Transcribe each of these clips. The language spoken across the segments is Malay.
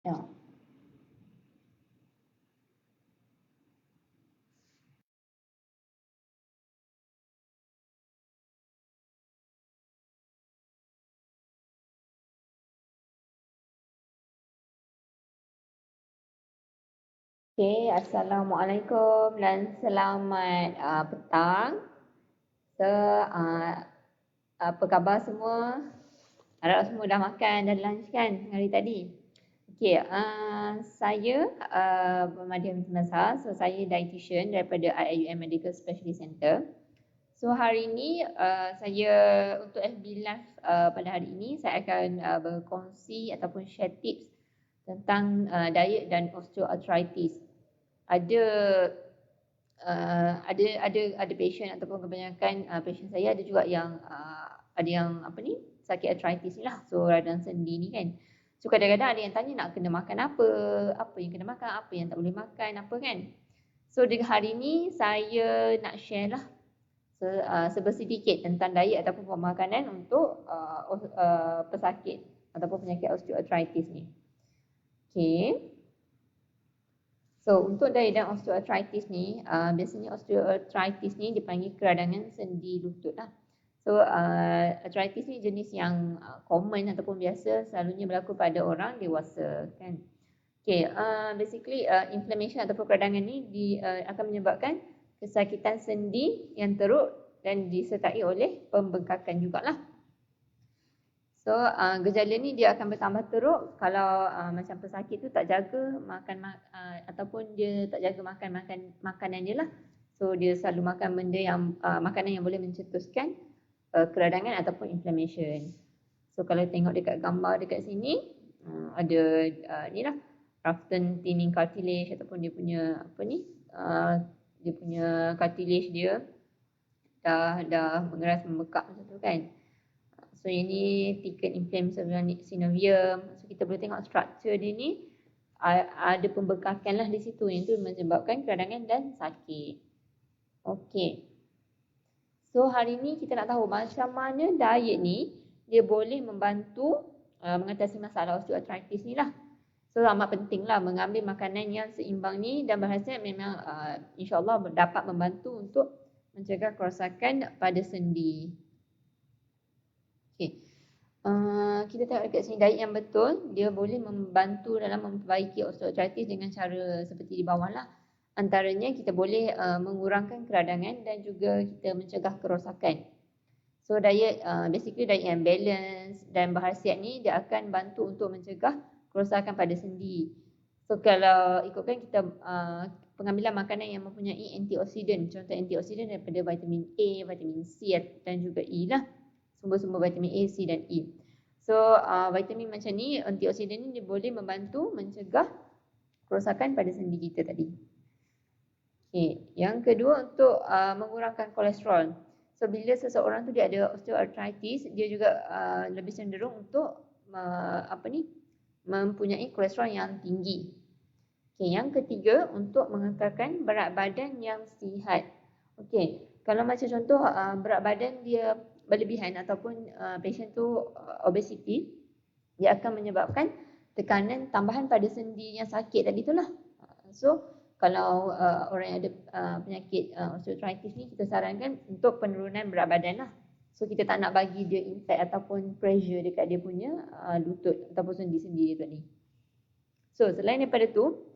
Ya. Okay, Assalamualaikum dan selamat petang. So, apa khabar semua? Harap semua dah makan dan lunch kan hari tadi. Okay, saya Bermadia binti Mazhar. So, saya dietitian daripada IIUM Medical Specialist Center. So, hari ini saya untuk FB Live pada hari ini saya akan berkongsi ataupun share tips tentang diet dan osteoarthritis. Ada ada patient ataupun kebanyakan patient saya ada juga yang ada yang apa ni sakit arthritis ni lah, so radang sendi ni kan. So kadang-kadang ada yang tanya nak kena makan apa yang kena makan, apa yang tak boleh makan, apa kan. So di hari ni saya nak share lah sebersedikit tentang diet ataupun pemakanan untuk pesakit ataupun penyakit osteoarthritis ni. Okay. So, untuk diet dan osteoarthritis ni, biasanya osteoarthritis ni dipanggil keradangan sendi lutut lah. So, arthritis ni jenis yang common ataupun biasa selalunya berlaku pada orang dewasa kan. Okay, basically inflammation ataupun keradangan ni akan menyebabkan kesakitan sendi yang teruk dan disertai oleh pembengkakan jugalah. So gejala ni dia akan bertambah teruk kalau macam pesakit tu tak jaga ataupun dia tak jaga makanan dia lah. So dia selalu makan benda yang makanan yang boleh mencetuskan keradangan ataupun inflammation. So kalau tengok dekat gambar dekat sini ada ni lah Rafton thinning cartilage ataupun dia punya apa ni dia punya cartilage dia dah mengeras membekak macam tu kan. So ini thickened inflammatory synovium. So kita boleh tengok struktur dia ni ada pembekakan lah di situ yang tu menyebabkan keradangan dan sakit. Okey. So hari ni kita nak tahu macam mana diet ni dia boleh membantu mengatasi masalah osteoarthritis ni lah. So amat penting lah mengambil makanan yang seimbang ni dan berhasiat memang insyaAllah dapat membantu untuk mencegah kerosakan pada sendi. Okay. Kita tengok dekat sini diet yang betul dia boleh membantu dalam memperbaiki osteoarthritis dengan cara seperti di bawah lah. Antaranya kita boleh mengurangkan keradangan dan juga kita mencegah kerosakan. So diet basically diet yang balance dan berhasiat ni dia akan bantu untuk mencegah kerosakan pada sendi. So kalau ikutkan kita pengambilan makanan yang mempunyai antioksidan, contoh antioksidan daripada vitamin A, vitamin C dan juga E lah. Sumber-sumber vitamin A, C dan E. So vitamin macam ni, antioksidan ni dia boleh membantu mencegah kerosakan pada sendi kita tadi. Okay. Yang kedua untuk mengurangkan kolesterol. So bila seseorang tu dia ada osteoarthritis, dia juga lebih cenderung untuk mempunyai kolesterol yang tinggi. Okay. Yang ketiga untuk mengekalkan berat badan yang sihat. Okay. Kalau macam contoh berat badan dia berlebihan ataupun patient tu obesity, dia akan menyebabkan tekanan tambahan pada sendi yang sakit tadi tu lah. So kalau orang yang ada penyakit osteoarthritis ni, kita sarankan untuk penurunan berat badan lah. So kita tak nak bagi dia impact ataupun pressure dekat dia punya lutut ataupun sendi-sendi dia tadi. So selain daripada tu,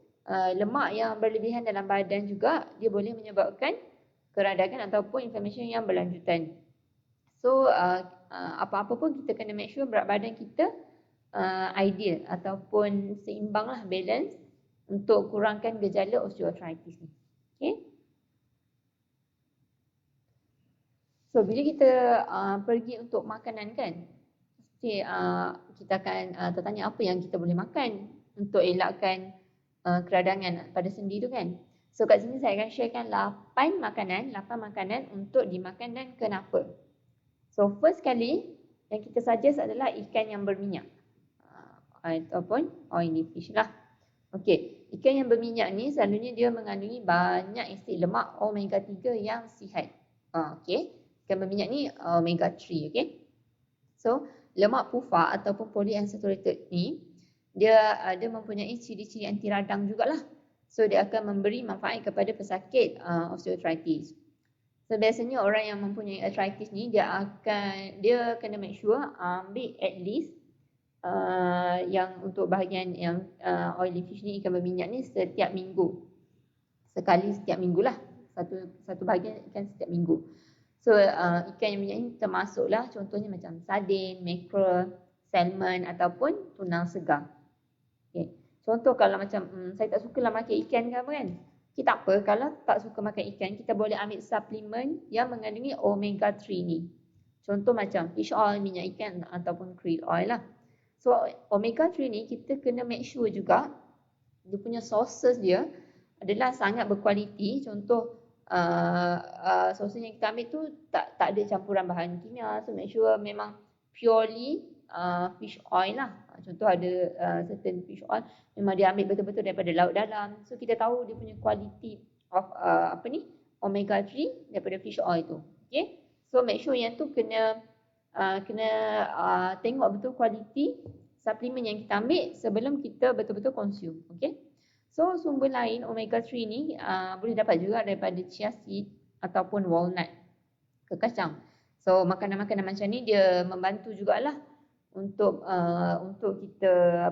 lemak yang berlebihan dalam badan juga dia boleh menyebabkan keradangan ataupun inflammation yang berlanjutan. So apa-apa pun kita kena make sure berat badan kita ideal ataupun seimbang lah, balance untuk kurangkan gejala osteoarthritis ni. Okay. So bila kita pergi untuk makanan kan, kita akan tertanya apa yang kita boleh makan untuk elakkan keradangan pada sendi tu kan. So kat sini saya akan sharekan 8 makanan untuk dimakan dan kenapa. So first kali yang kita suggest adalah ikan yang berminyak ataupun oily fish lah. Okey, ikan yang berminyak ni selalunya dia mengandungi banyak asid lemak omega 3 yang sihat. Okey, ikan berminyak ni omega 3, okey. So lemak pufa ataupun polyunsaturated ni dia mempunyai ciri-ciri anti radang jugalah. So dia akan memberi manfaat kepada pesakit osteoarthritis. So biasanya orang yang mempunyai arthritis ni dia kena make sure ambil at least yang untuk bahagian yang oily fish ni, ikan berminyak ni setiap minggu. Sekali setiap minggu lah. Satu bahagian ikan setiap minggu. So ikan yang minyak ni termasuklah contohnya macam sardin, mackerel, salmon ataupun tunang segar. Okay. Contoh kalau macam saya tak suka lah makan ikan ke apa kan. Kita tak apa, kalau tak suka makan ikan, kita boleh ambil suplemen yang mengandungi omega 3 ni. Contoh macam fish oil, minyak ikan ataupun krill oil lah. So omega 3 ni kita kena make sure juga dia punya sources dia adalah sangat berkualiti. Contoh sources yang kita ambil tu tak ada campuran bahan kimia. So make sure memang purely fish oil lah. Contoh ada certain fish oil memang dia ambil betul-betul daripada laut dalam. So kita tahu dia punya quality of omega 3 daripada fish oil tu. Okay. So make sure yang tu kena tengok betul kualiti suplemen yang kita ambil sebelum kita betul-betul consume. Okay. So sumber lain omega 3 ni boleh dapat juga daripada chia seed ataupun walnut ke kacang. So makanan-makanan macam ni dia membantu jugalah untuk kita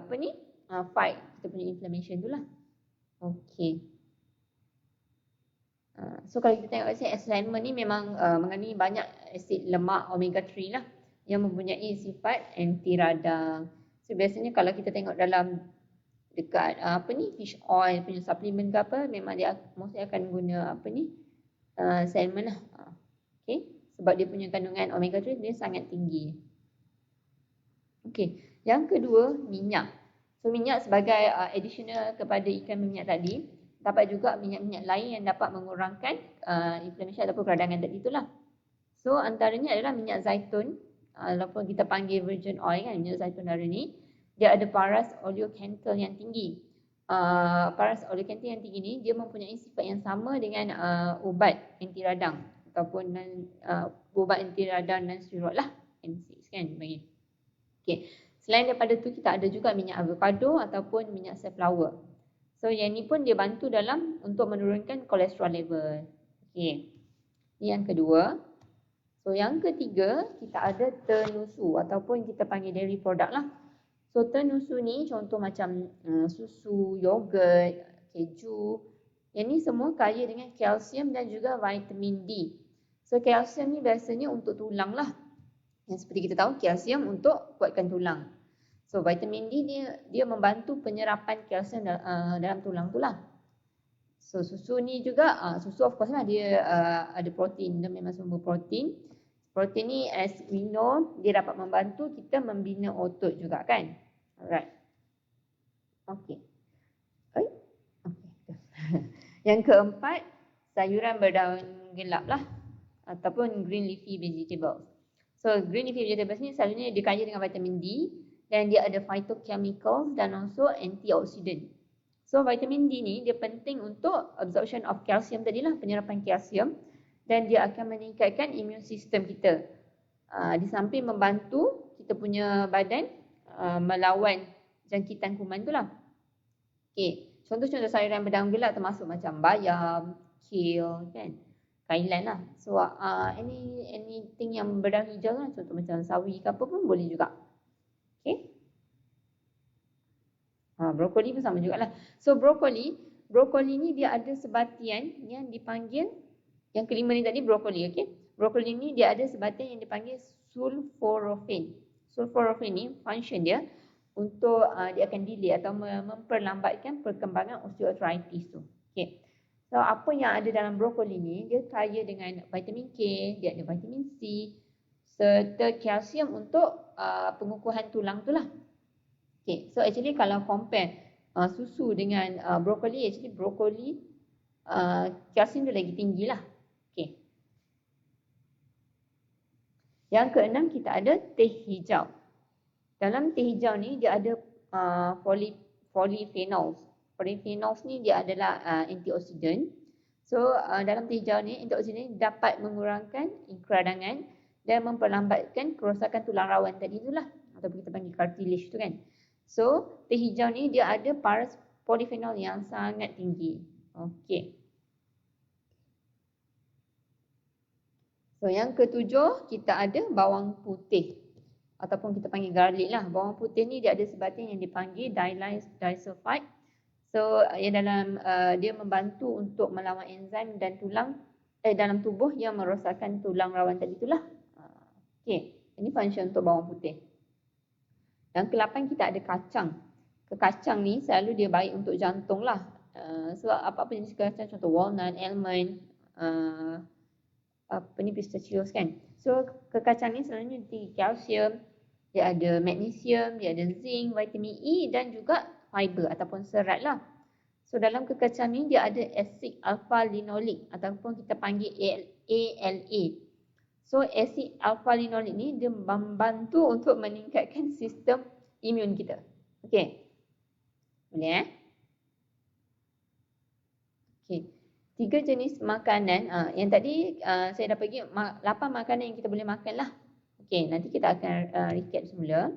fight kita punya inflammation tu lah. Okay. So kalau kita tengok asid salmon ni memang mengandungi banyak asid lemak omega 3 lah yang mempunyai sifat anti radang. So biasanya kalau kita tengok dalam dekat fish oil punya suplemen ke apa, memang dia mostly akan guna salmon lah. Okay. Sebab dia punya kandungan omega 3 dia sangat tinggi. Okey, yang kedua minyak. So minyak sebagai additional kepada ikan minyak tadi, dapat juga minyak-minyak lain yang dapat mengurangkan inflammation ataupun peradangan tadi itulah. So antaranya adalah minyak zaitun, walaupun kita panggil virgin oil kan, minyak zaitun darah ni, dia ada paras oleocanthal yang tinggi. Paras oleocanthal yang tinggi ni dia mempunyai sifat yang sama dengan ubat anti radang ataupun ubat anti radang dan steroid lah, NSAIDs kan bagi. Okay. Selain daripada tu kita ada juga minyak avocado ataupun minyak safflower. So yang ni pun dia bantu dalam untuk menurunkan kolesterol level. Okay. Ini yang kedua. So yang ketiga kita ada tenusu ataupun kita panggil dairy product lah. So tenusu ni contoh macam susu, yogurt, keju. Yang ni semua kaya dengan kalsium dan juga vitamin D. So kalsium ni biasanya untuk tulang lah. Yang seperti kita tahu kalsium untuk kuatkan tulang. So vitamin D dia membantu penyerapan kalsium dalam tulang tu lah. So susu ni juga susu of course lah dia ada protein, dia memang sumber protein. Protein ni as we know dia dapat membantu kita membina otot juga kan. Alright. Okay. Yang keempat sayuran berdaun gelap lah ataupun green leafy vegetables. So green leafy vegetables ni selalunya dia kaya dengan vitamin D dan dia ada phytochemicals dan also antioxidant. So vitamin D ni dia penting untuk absorption of calcium tadilah, penyerapan kalsium, dan dia akan meningkatkan immune system kita. Di samping membantu kita punya badan melawan jangkitan kuman tu lah. Okay. Contoh-contoh sayuran berdaun gelap termasuk macam bayam, kale kan. Kailan lah. So anything yang berdaun hijau lah, contoh macam sawi ke apa pun boleh juga. Okay. Brokoli pun sama jugalah. So brokoli ni dia ada sebatian yang dipanggil, yang kelima ni tadi brokoli, okay. Brokoli ni dia ada sebatian yang dipanggil sulforaphane. Sulforaphane ni function dia untuk dia akan delay atau memperlambatkan perkembangan osteoarthritis tu. Okay. So apa yang ada dalam brokoli ni, dia kaya dengan vitamin K, dia ada vitamin C serta kalsium untuk pengukuhan tulang tu lah. Okay, so actually kalau compare susu dengan brokoli, actually brokoli kalsium tu lagi tinggi lah. Okay. Yang keenam kita ada teh hijau. Dalam teh hijau ni dia ada polyphenols. Polyphenols ni dia adalah antioksidan. So dalam teh hijau ni antioksidan dapat mengurangkan keradangan dan memperlambatkan kerosakan tulang rawan tadi itulah, ataupun kita panggil cartilage tu kan. So, teh hijau ni dia ada paras polifenol yang sangat tinggi. Okey. So, yang ketujuh, kita ada bawang putih. Ataupun kita panggil garlic lah. Bawang putih ni dia ada sebatin yang dipanggil dilys disulfide. So, dia membantu untuk melawan enzim dan tulang dalam tubuh yang merosakkan tulang rawan tadi itulah. Okey, ini function untuk bawang putih. Yang ke-8 kita ada kacang. Kacang ni selalu dia baik untuk jantung lah. Sebab apa-apa jenis kacang, contoh walnut, almond, pistachios kan. So kacang ni selalunya tinggi kalsium, dia ada magnesium, dia ada zinc, vitamin E dan juga fiber ataupun serat lah. So dalam kekacang ni dia ada asid alpha linolik ataupun kita panggil ALA. So asid alpha linolik ni dia membantu untuk meningkatkan sistem imun kita. Okey. Boleh Okey. 3 jenis makanan yang tadi saya dah bagi 8 makanan yang kita boleh makan lah. Okey, nanti kita akan recap semula.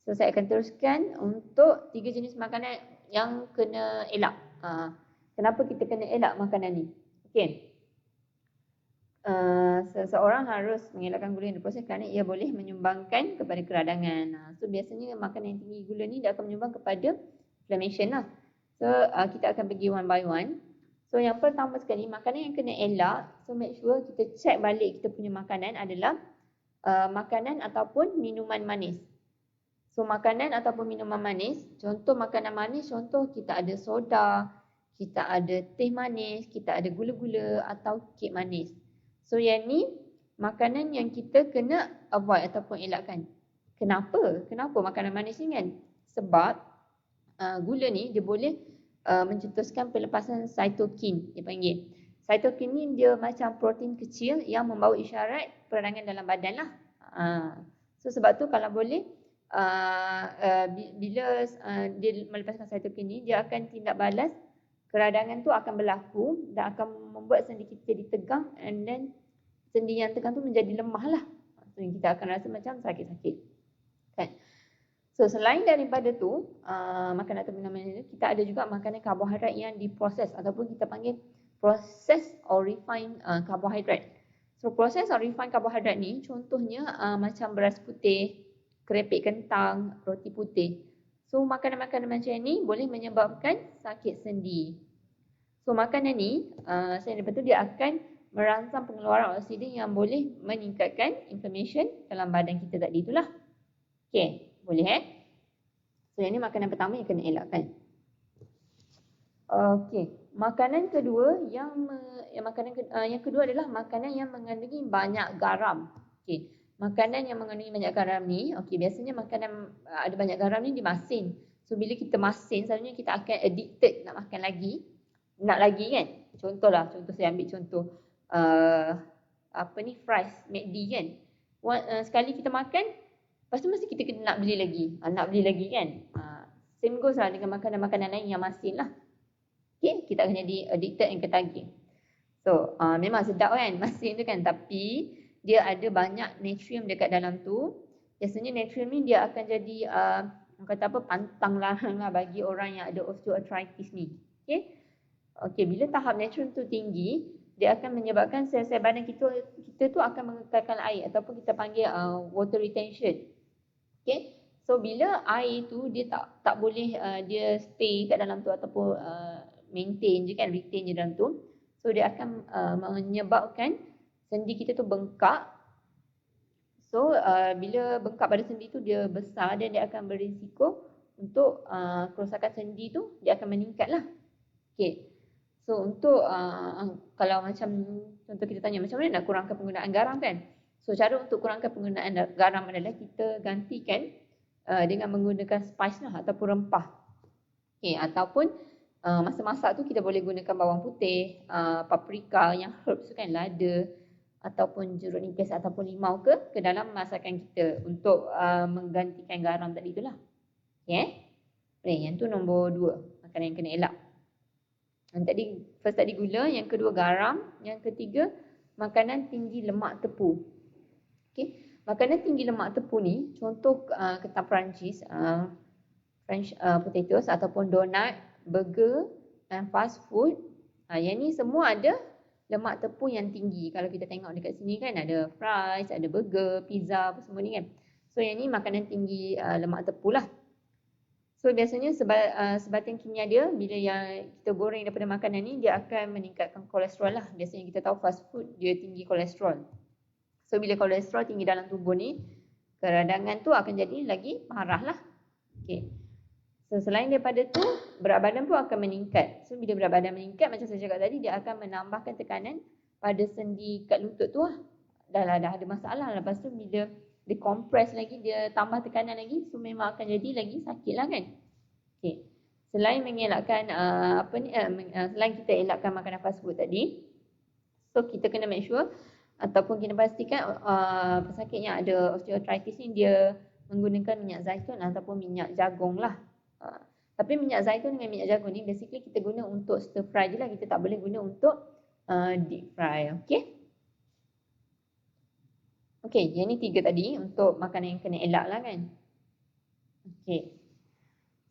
So saya akan teruskan untuk 3 jenis makanan yang kena elak. Kenapa kita kena elak makanan ni? Okey. Seseorang harus mengelakkan gula yang diproses kerana ia boleh menyumbangkan kepada keradangan. So biasanya makanan yang tinggi gula ni dia akan menyumbang kepada inflammation lah. So kita akan pergi one by one. So yang pertama sekali makanan yang kena elak. So make sure kita check balik kita punya makanan adalah makanan ataupun minuman manis. So makanan ataupun minuman manis, contoh makanan manis, contoh kita ada soda, kita ada teh manis, kita ada gula-gula atau kek manis. So yang ni makanan yang kita kena avoid ataupun elakkan. Kenapa? Kenapa makanan manis ni kan? Sebab gula ni dia boleh mencetuskan pelepasan cytokine dia panggil. Cytokine ni dia macam protein kecil yang membawa isyarat peradangan dalam badan lah. So sebab tu kalau boleh bila dia melepaskan cytokine ni dia akan tindak balas keradangan tu akan berlaku dan akan membuat sendi kita jadi tegang and then sendi yang tegang tu menjadi lemah lah. So kita akan rasa macam sakit-sakit. Kan? So selain daripada tu, makanan atau minuman itu, kita ada juga makanan karbohidrat yang diproses ataupun kita panggil processed or refined carbohydrate. So processed or refined carbohydrate ni contohnya macam beras putih, keripik kentang, roti putih. So makanan-makanan macam ni boleh menyebabkan sakit sendi. So makanan ni saya betul dia akan merangsang pengeluaran oksigen yang boleh meningkatkan inflammation dalam badan kita tadi itulah. Okey, boleh So yang ni makanan pertama yang kena elakkan. Okey, makanan kedua yang kedua adalah makanan yang mengandungi banyak garam. Okey. Makanan yang mengandungi banyak garam ni, biasanya makanan ada banyak garam ni dimasin. So bila kita masin, selalunya kita akan addicted nak makan lagi. Nak lagi kan? Contoh saya ambil contoh fries McD kan. Sekali kita makan, lepas tu mesti kita kena nak beli lagi kan. Same goes lah dengan makanan-makanan lain yang masin lah. Okay, kita akan jadi addicted and ketagih. So memang sedap kan masin tu kan, tapi dia ada banyak natrium dekat dalam tu. Biasanya natrium ni dia akan jadi pantang larang lah bagi orang yang ada osteoarthritis ni. Okay, bila tahap natrium tu tinggi, dia akan menyebabkan sel-sel badan kita tu akan mengekalkan air ataupun kita panggil water retention. Okay, so bila air tu dia tak boleh dia stay kat dalam tu ataupun maintain je kan, retain je dalam tu. So dia akan menyebabkan sendi kita tu bengkak. So bila bengkak pada sendi tu dia besar dan dia akan berisiko untuk kerosakan sendi tu dia akan meningkat lah. Okay. So untuk kalau macam contoh kita tanya macam mana nak kurangkan penggunaan garam kan. So cara untuk kurangkan penggunaan garam adalah kita gantikan dengan menggunakan spice lah ataupun rempah. Okay. Ataupun masa masak tu kita boleh gunakan bawang putih, paprika yang herbs tu kan, lada ataupun jeruk nipis ataupun limau ke dalam masakan kita untuk menggantikan garam tadi itulah. Okay. Yang tu nombor 2, makanan yang kena elak. Yang tadi gula, yang kedua garam, yang ketiga makanan tinggi lemak tepu. Okay. Makanan tinggi lemak tepu ni contoh ketan Perancis, French potatoes ataupun donut, burger dan fast food. Yang ni semua ada lemak tepung yang tinggi. Kalau kita tengok dekat sini kan ada fries, ada burger, pizza apa semua ni kan. So yang ni makanan tinggi lemak tepung lah. So biasanya sebatan kimia dia bila yang kita goreng daripada makanan ni dia akan meningkatkan kolesterol lah. Biasanya kita tahu fast food dia tinggi kolesterol. So bila kolesterol tinggi dalam tubuh ni, keradangan tu akan jadi lagi parah lah. Okay. So selain daripada tu, berat badan pun akan meningkat. So bila berat badan meningkat, macam saya cakap tadi, dia akan menambahkan tekanan pada sendi kat lutut tu lah. Dah ada masalah. Lepas tu bila dia compress lagi, dia tambah tekanan lagi, so memang akan jadi lagi sakit lah kan. Okay. Selain mengelakkan selain kita elakkan makanan fast food tadi, so kita kena make sure ataupun kita pastikan pesakit yang ada osteoarthritis ni dia menggunakan minyak zaitun ataupun minyak jagung lah. Tapi minyak zaitun dengan minyak jagung ni basically kita guna untuk stir fry je lah. Kita tak boleh guna untuk deep fry. Okay. Okay, yang ni 3 tadi untuk makanan yang kena elak lah kan. Okay.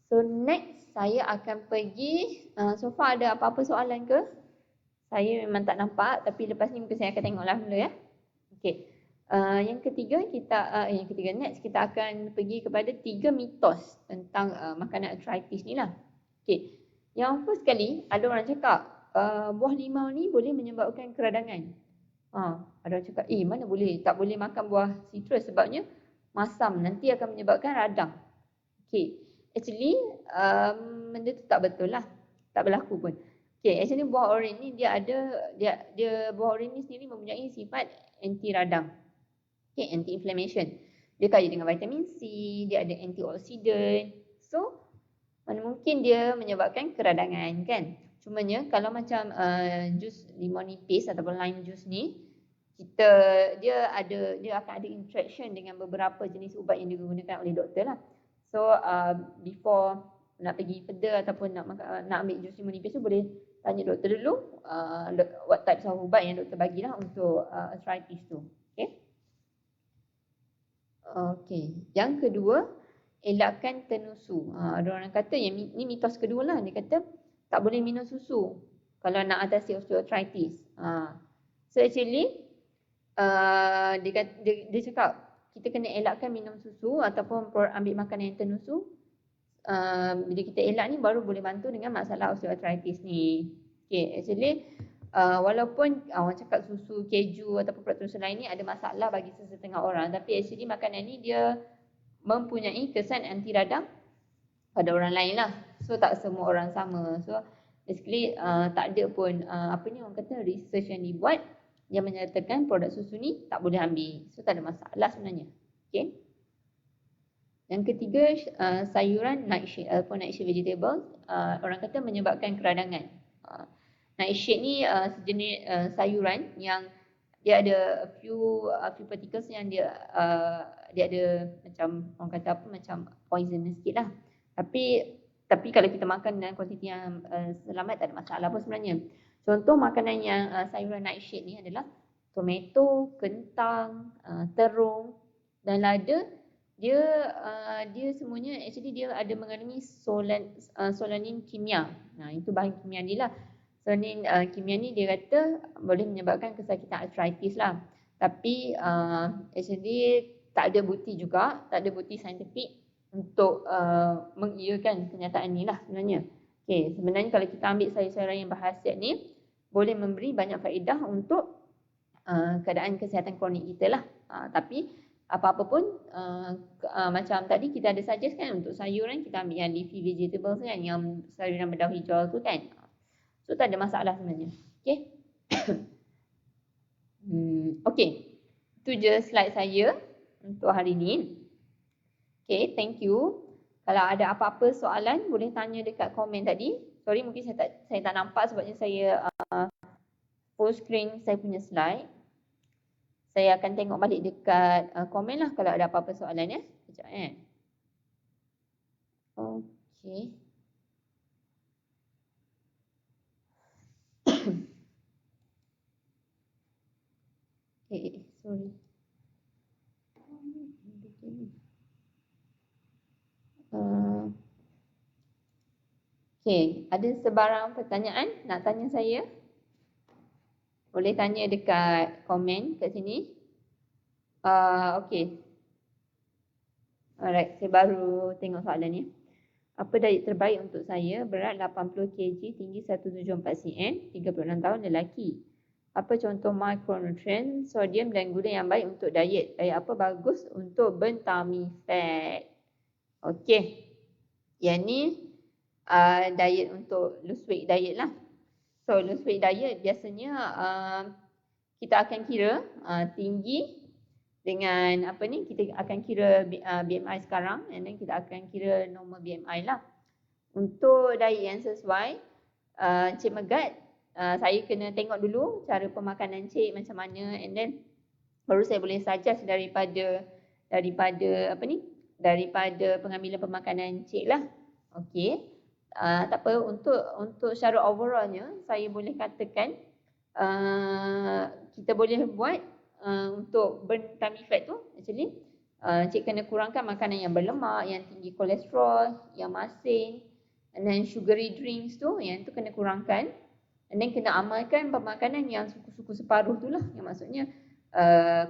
So next saya akan pergi, so far ada apa-apa soalan ke? Saya memang tak nampak tapi lepas ni mungkin saya akan tengok lah dulu ya. Okay. Yang ketiga next kita akan pergi kepada 3 mitos tentang makanan arthritis ni lah. Okay. Yang first kali ada orang cakap buah limau ni boleh menyebabkan keradangan. Ada orang cakap mana boleh, tak boleh makan buah citrus sebabnya masam, nanti akan menyebabkan radang. Okay. Actually benda tu tak betul lah, tak berlaku pun. Okay, actually buah oren ni dia buah oren ni sendiri mempunyai sifat anti radang. Okay, anti-inflammation. Dia kaya dengan vitamin C, dia ada antioksidan. So, mana mungkin dia menyebabkan keradangan kan. Cumanya kalau macam jus limau nipis ataupun lime juice ni, dia akan ada interaction dengan beberapa jenis ubat yang digunakan oleh doktor lah. So, before nak pergi peda ataupun nak ambil jus limau nipis tu boleh tanya doktor dulu what types of ubat yang doktor bagilah untuk arthritis tu. Okay. Okey, yang kedua, elakkan tenusu. Ada orang kata yang ni mitos kedua lah. Dia kata tak boleh minum susu kalau nak atasi osteoarthritis. So actually, dia cakap kita kena elakkan minum susu ataupun ambil makanan yang tenusu. Bila kita elak ni baru boleh bantu dengan masalah osteoarthritis ni. Okay, actually walaupun orang cakap susu, keju ataupun produk susu lain ni ada masalah bagi sesetengah orang, tapi actually makanan ni dia mempunyai kesan anti radang pada orang lain lah. So tak semua orang sama. So basically tak ada pun orang kata research yang dibuat yang menyatakan produk susu ni tak boleh ambil. So tak ada masalah sebenarnya. Okay. Yang ketiga, sayuran nightshade ataupun nightshade vegetable, orang kata menyebabkan keradangan. Nightshade ni sejenis sayuran yang dia ada a few particles yang dia ada macam orang kata macam poisonous sikit lah. Tapi kalau kita makan dalam kuantiti yang selamat tak ada masalah pun sebenarnya. Contoh makanan yang sayuran nightshade ni adalah tomato, kentang, terung dan lada. Dia semuanya actually dia ada mengandungi solanin kimia. Itu bahan kimia ni lah. Solanin kimia ni dia kata boleh menyebabkan kesakitan arthritis lah. Tapi actually tak ada bukti juga, tak ada bukti saintifik untuk mengiyakan kenyataan ni lah sebenarnya. Okay, sebenarnya kalau kita ambil sayur-sayuran yang berkhasiat ni boleh memberi banyak faedah untuk keadaan kesihatan kronik kita lah. Tapi apa-apa pun macam tadi kita ada suggest kan untuk sayuran kita ambil yang leafy vegetables kan, yang sayuran berdaun hijau tu kan. So tak ada masalah sebenarnya. Okay. Okay. Itu je slide saya untuk hari ni. Okay, thank you. Kalau ada apa-apa soalan boleh tanya dekat komen tadi. Sorry mungkin saya tak nampak sebabnya saya full screen saya punya slide. Saya akan tengok balik dekat komen lah kalau ada apa-apa soalan ya. Sekejap Okay. Sorry. Okey, ada sebarang pertanyaan nak tanya saya? Boleh tanya dekat komen kat sini. Okey. Alright, saya baru tengok soalan ni. Apa diet terbaik untuk saya? Berat 80 kg, tinggi 174 cm, 36 tahun, lelaki. Apa contoh makronutrien, sodium dan gula yang baik untuk diet? Diet apa bagus untuk burn tummy fat? Okey. Yang ni diet untuk lose weight diet lah. So lose weight diet biasanya kita akan kira tinggi dengan apa ni, kita akan kira BMI sekarang, and then kita akan kira normal BMI lah. Untuk diet yang sesuai, Cik Megat, saya kena tengok dulu cara pemakanan Cik macam mana, and then baru saya boleh suggest daripada apa ni, daripada pengambilan pemakanan Cik lah. Okey. Tak apa, untuk secara overallnya saya boleh katakan kita boleh buat untuk burn tummy fat tu actually Cik kena kurangkan makanan yang berlemak, yang tinggi kolesterol, yang masin, and then sugary drinks tu, yang tu kena kurangkan, and then kena amalkan pemakanan yang suku-suku separuh tu lah, yang maksudnya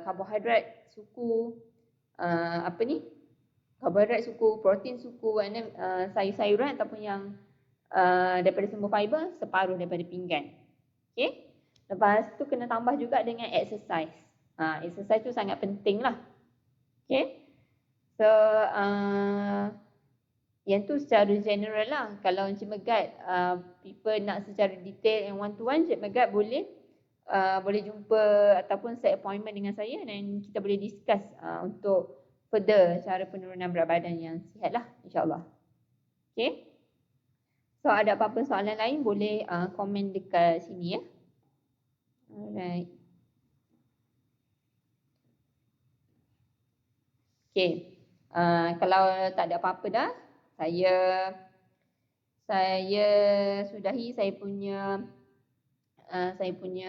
karbohidrat suku apa ni, karbohidrat suku, protein suku, and then sayur-sayuran ataupun yang daripada sumber fiber separuh daripada pinggan. Okay. Lepas tu kena tambah juga dengan exercise. Exercise tu sangat penting lah. Okay. So yang tu secara general lah. Kalau Encik Megat people nak secara detail and one to one, Encik Megat boleh jumpa ataupun set appointment dengan saya dan kita boleh discuss untuk further cara penurunan berat badan yang sihat lah, insyaAllah. Okay. So ada apa-apa soalan lain boleh komen dekat sini ya. Alright. Okay. Kalau tak ada apa-apa dah, saya sudahi saya punya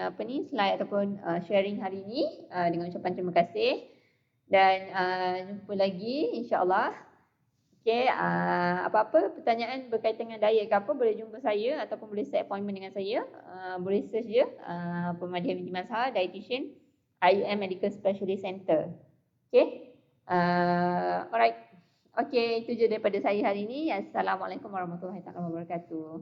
apa ni, slide ataupun sharing hari ni dengan ucapan terima kasih dan jumpa lagi insya-Allah. Okay, apa-apa pertanyaan berkaitan dengan diet ke apa, boleh jumpa saya ataupun boleh set appointment dengan saya. Boleh search je Pemadhian Binti Mazhar Dietitian IUM Medical Specialist Center. Okay. Alright. Okay, itu je daripada saya hari ini. Assalamualaikum warahmatullahi wabarakatuh.